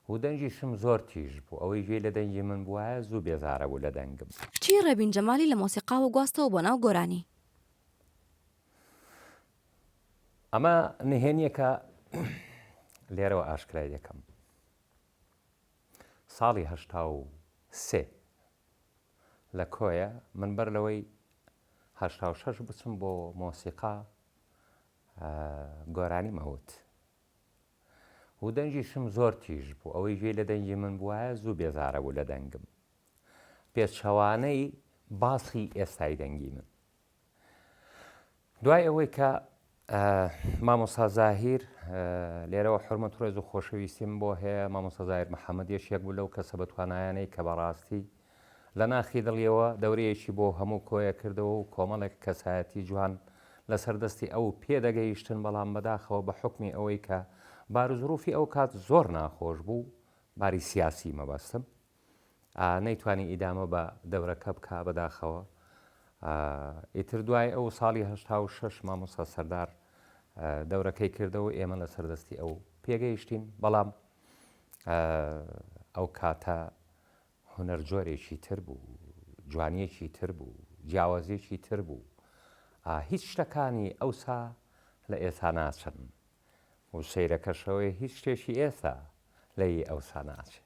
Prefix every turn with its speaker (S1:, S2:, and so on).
S1: و دەنجیشم زۆر تیژ بوو ئەوەی گوێ لە دەنگی من بووایە زوو بێزارە بوو لە دەنگم.
S2: چی ڕێبین جەمالی لە مۆسیقاوە گواستەوە بۆ ناو گۆرانی؟
S1: ئەمە نهێنیەکە لێرەوە ئاشکرای دەکەم. ساڵی 1970 لە کۆیە من بەر لەوەی 1986 بچم بۆ مۆسیقا گۆرانی مەوت و دەنجیشم زۆر تیژ بوو ئەوەی گوێ لە دەنگی من بووایە زوو بێزارە بوو لە دەنگم. پێچەوانەی باسی ئێستای دەنگی من دوای ئەوەی کە مامۆستا زاهیر لێرەوە حورمەت و ڕێز و خۆشەویستیم بۆ هەیە. مامۆستا زاهیر محەممەد یەک بوو لەو کەسە بە توانایانەی کە بەڕاستی لە ناخی دڵیەوە دەورەیەکی بۆ هەموو کۆیە کردەوە و کۆمەڵێک کەسایەتی جوان لەسەردەستی ئەو پێدەگەیشتن، بەڵام بەداخەوە بە حکمی ئەوەی کە بارزروفی ئەو کات زۆر ناخۆش بوو، باری سیاسی مەبەستم نەیتوانی ئیدامە بە دەورەکە بکا بەداخەوە. ئیتر دوای ئەو ساڵی 1986 مامۆستا سەردار دەورەکەی کردەوە ئێمە لە سەردەستی ئەو پێگەیشتین، بەڵام ئەو کاتە هونەر جۆرێکی تر بوو، جوانیەکی تر بوو، جیاوازیەکی تر بوو. هیچ شتەکانی ئەوسا لە ئێستا ناچن و سەیرەکەشەوەی هیچ شتێکی ئێستا لەی ئەوسا ناچێت.